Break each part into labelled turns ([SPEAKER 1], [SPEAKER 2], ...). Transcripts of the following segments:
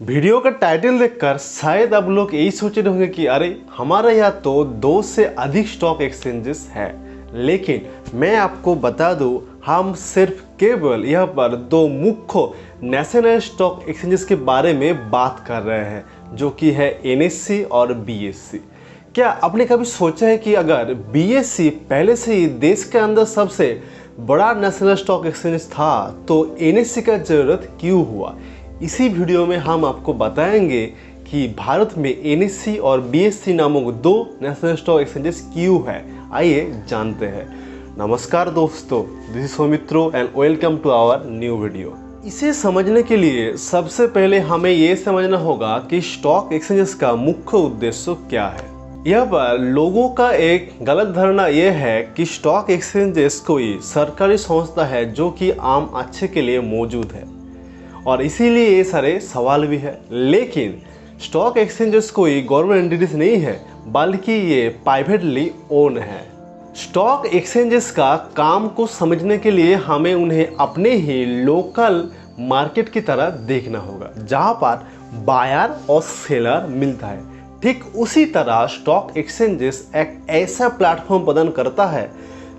[SPEAKER 1] Video का title देखकर शायद आप लोग यही सोच रहे होंगे कि अरे हमारे यहाँ तो 2 से अधिक स्टॉक एक्सचेंजेस है, लेकिन मैं आपको बता दूं हम सिर्फ केवल यहाँ पर 2 मुख्य नेशनल स्टॉक एक्सचेंजेस के बारे में बात कर रहे हैं, जो कि है NSE और BSE। क्या आपने कभी सोचा है कि अगर BSE पहले से ही देश के अंदर सबसे बड़ा नेशनल स्टॉक एक्सचेंज था तो NSE का जरूरत क्यों हुआ? इसी वीडियो में हम आपको बताएंगे कि भारत में NSE और BSE नामक 2 नेशनल स्टॉक एक्सचेंजेस क्यों है। आइए जानते हैं। नमस्कार दोस्तों, this is Soumitro and welcome to our new video. इसे समझने के लिए सबसे पहले हमें ये समझना होगा कि स्टॉक एक्सचेंजेस का मुख्य उद्देश्य क्या है। यहाँ पर लोगों का एक गलत धारणा यह है कि स्टॉक एक्सचेंजेस कोई सरकारी संस्था है जो कि आम अच्छे के लिए मौजूद है, और इसीलिए ये सारे सवाल भी है। लेकिन स्टॉक एक्सचेंजेस कोई गवर्नमेंट एंटिटीज नहीं है, बल्कि ये प्राइवेटली ओन है। स्टॉक एक्सचेंजेस का काम को समझने के लिए हमें उन्हें अपने ही लोकल मार्केट की तरह देखना होगा, जहाँ पर बायर और सेलर मिलता है। ठीक उसी तरह स्टॉक एक्सचेंजेस एक ऐसा प्लेटफॉर्म प्रदान करता है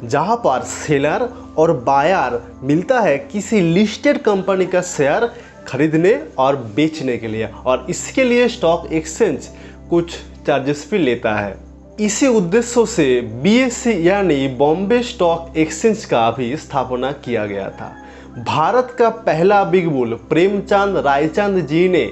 [SPEAKER 1] जहां पर सेलर और बायर मिलता है किसी लिस्टेड कंपनी का शेयर खरीदने और बेचने के लिए, और इसके लिए स्टॉक एक्सचेंज कुछ चार्जेस भी लेता है। इसी उद्देश्य से BSE यानी बॉम्बे स्टॉक एक्सचेंज का भी स्थापना किया गया था। भारत का पहला बिग बुल प्रेमचंद रायचंद जी ने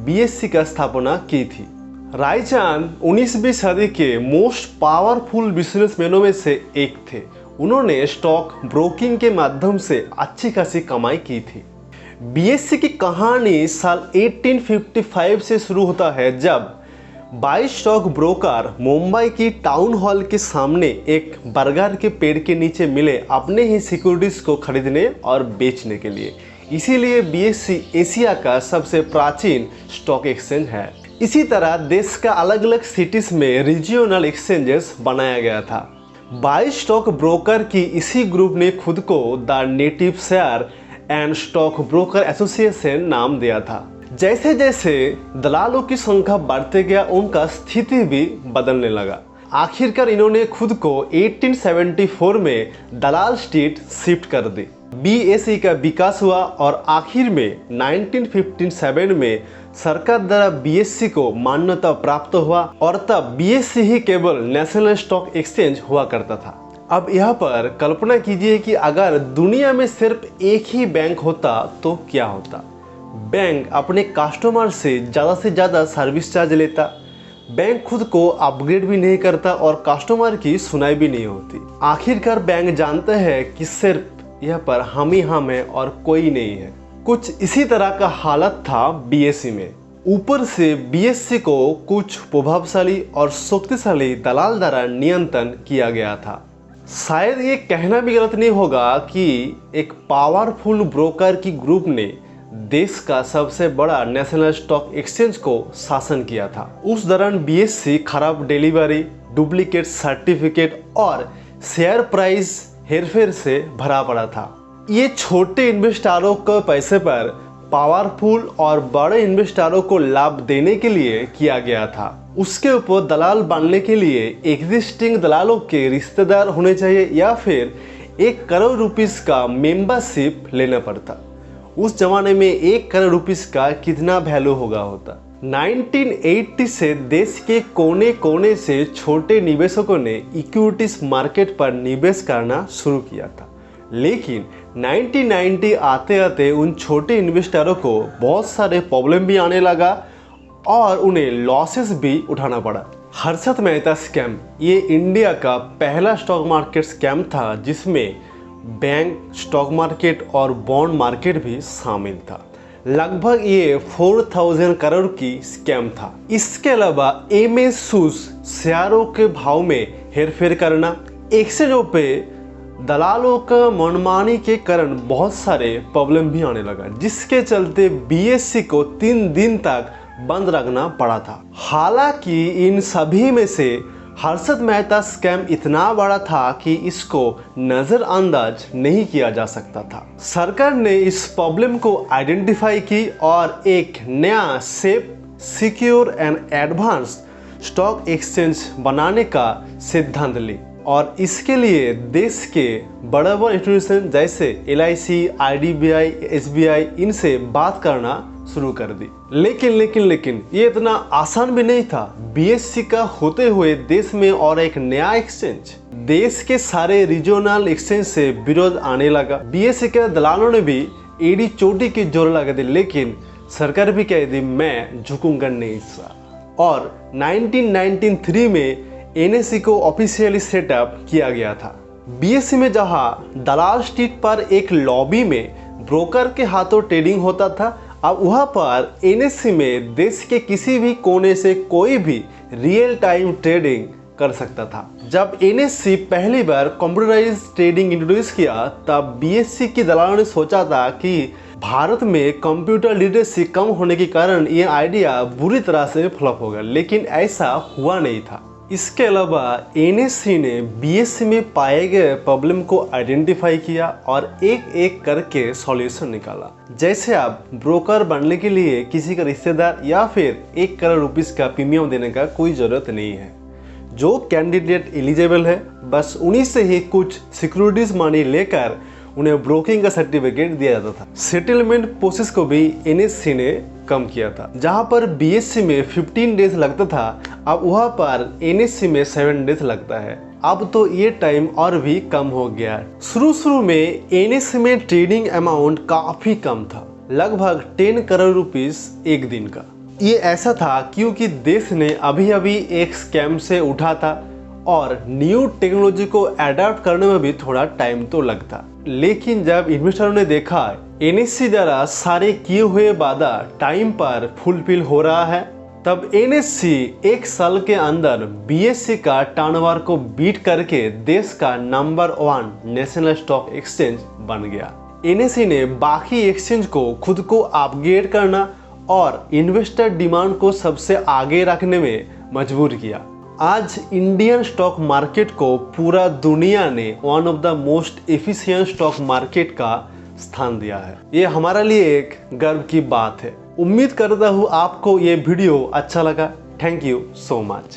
[SPEAKER 1] BSE का स्थापना की थी। रायचंद 19वीं सदी के मोस्ट पावरफुल बिजनेसमैनों में से एक थे। उन्होंने स्टॉक ब्रोकिंग के माध्यम से अच्छी खासी कमाई की थी। BSE की कहानी साल 1855 से शुरू होता है, जब 22 स्टॉक ब्रोकर मुंबई की टाउन हॉल के सामने एक बरगद के पेड़ के नीचे मिले अपने ही सिक्योरिटीज को खरीदने और बेचने के लिए। इसीलिए BSE एशिया का सबसे प्राचीन स्टॉक एक्सचेंज है। इसी तरह देश का अलग अलग सिटीज में रीजनल एक्सचेंजेस बनाया गया था। 22 स्टॉक ब्रोकर की इसी ग्रुप ने खुद को the native share and stock broker association नाम दिया था। जैसे जैसे दलालों की संख्या बढ़ते गया, उनका स्थिति भी बदलने लगा। आखिरकार इन्होंने खुद को 1874 में दलाल स्ट्रीट शिफ्ट कर दी। BSE का विकास हुआ और आखिर में 1957 में सरकार द्वारा BSE को मान्यता प्राप्त हुआ, और तब BSE ही केवल नेशनल स्टॉक एक्सचेंज हुआ करता था। अब यहाँ पर कल्पना कीजिए कि अगर दुनिया में सिर्फ एक ही बैंक होता तो क्या होता। बैंक अपने कस्टमर से ज़्यादा सर्विस चार्ज लेता, बैंक खुद को अपग्रेड भी नहीं करता और कस्टमर की सुनाई भी नहीं होती। आखिरकार बैंक जानते हैं कि सिर्फ यह पर हम ही हम हैं और कोई नहीं है। कुछ इसी तरह का हालत था BSE में। ऊपर से BSE को कुछ प्रभावशाली और शक्तिशाली दलाल द्वारा नियंत्रण किया गया था। शायद ये कहना भी गलत नहीं होगा कि एक पावरफुल ब्रोकर की ग्रुप ने देश का सबसे बड़ा नेशनल स्टॉक एक्सचेंज को शासन किया था। उस दौरान BSE खराब डिलीवरी, डुप्लीकेट सर्टिफिकेट और शेयर प्राइस हेरफेर से भरा पड़ा था। ये छोटे इन्वेस्टरों को पैसे पर पावरफुल और बड़े इन्वेस्टरों को लाभ देने के लिए किया गया था। उसके ऊपर दलाल बनने के लिए एग्जिस्टिंग दलालों के रिश्तेदार होने चाहिए या फिर 1 करोड़ रुपीस का मेंबरशिप लेना पड़ता। उस जमाने में 1 करोड़ रुपीस का कितना वैल्यू होता। 1980 से देश के कोने कोने से छोटे निवेशकों ने इक्विटीज मार्केट पर निवेश करना शुरू किया था, लेकिन 1990 आते आते उन छोटे इन्वेस्टरों को बहुत सारे प्रॉब्लम भी आने लगा और उन्हें लॉसेस भी उठाना पड़ा। हर्षद मेहता स्कैम ये इंडिया का पहला स्टॉक मार्केट स्कैम था, जिसमें बैंक, स्टॉक मार्केट और बॉन्ड मार्केट भी शामिल था। लगभग ये 4000 करोड़ की स्कैम था। इसके अलावा MS सूज शेयरों के भाव में हेरफेर करना, एक्सचेंजों पे दलालों का मनमानी के कारण बहुत सारे प्रॉब्लम भी आने लगा, जिसके चलते BSE को 3 दिन तक बंद रखना पड़ा था। हालांकि इन सभी में से हर्षद मेहता स्कैम इतना बड़ा था कि इसको नज़रअंदाज नहीं किया जा सकता था। सरकार ने इस प्रॉब्लम को आइडेंटिफाई की और एक नया safe, secure and advance stock exchange बनाने का सिद्धांत ली और इसके लिए देश के बड़े बड़े इंस्टीट्यूशन जैसे LIC, IDBI, SBI इनसे बात करना शुरू कर दी। लेकिन ये इतना आसान भी नहीं था। BSE का होते हुए देश में और एक नया एक्सचेंज, देश के सारे रीजनल एक्सचेंज से विरोध आने लगा। BSE के दलालों ने भी एड़ी चोटी की जोर लगा दी, लेकिन सरकार भी कह दी मैं झुकूंगा नहीं सर। और 1993 में NSE को ऑफिशियली सेटअप किया गया था। BSE में जहां दलाल स्ट्रीट पर एक लॉबी में ब्रोकर के हाथों ट्रेडिंग होता था, अब वहां पर NSE में देश के किसी भी कोने से कोई भी रियल टाइम ट्रेडिंग कर सकता था। जब NSE पहली बार कंप्यूटराइज ट्रेडिंग इंट्रोड्यूस किया, तब BSE की दलालों ने सोचा था कि भारत में कंप्यूटर लिटरेसी कम होने के कारण ये आइडिया बुरी तरह से फ्लॉप होगा, लेकिन ऐसा हुआ नहीं था। इसके अलावा NSE ने BSE में पाए गए प्रॉब्लम को आइडेंटिफाई किया और एक एक करके सॉल्यूशन निकाला। जैसे आप ब्रोकर बनने के लिए किसी का रिश्तेदार या फिर 1 करोड़ रुपीस का प्रीमियम देने का कोई ज़रूरत नहीं है। जो कैंडिडेट एलिजिबल है बस उन्हीं से ही कुछ सिक्योरिटीज मनी लेकर उन्हें ब्रोकिंग का सर्टिफिकेट दिया जाता था। सेटलमेंट प्रोसेस को भी NSE ने कम किया था। जहां पर BSE में 15 डेज लगता था, अब वहां पर NSE में 7 डेज लगता है। अब तो ये टाइम और भी कम हो गया। शुरू में NSE में ट्रेडिंग अमाउंट काफी कम था, लगभग 10 करोड़ रुपीस एक दिन का। ये ऐसा था क्योंकि देश ने अभी अभी एक स्कैम से उठा था और न्यू टेक्नोलॉजी को अडॉप्ट करने में भी थोड़ा टाइम तो लगता। लेकिन जब इन्वेस्टरों ने देखा NSE द्वारा सारे किए हुए वादा टाइम पर फुलफिल हो रहा है, तब NSE 1 साल के अंदर BSE का टर्नओवर को बीट करके देश का नंबर 1 नेशनल स्टॉक एक्सचेंज बन गया। NSE ने बाकी एक्सचेंज को खुद को अपग्रेड करना और इन्वेस्टर डिमांड को सबसे आगे रखने में मजबूर किया। आज इंडियन स्टॉक मार्केट को पूरा दुनिया ने one of the most efficient stock market का स्थान दिया है। ये हमारे लिए एक गर्व की बात है। उम्मीद करता हूँ आपको ये वीडियो अच्छा लगा। Thank you so much.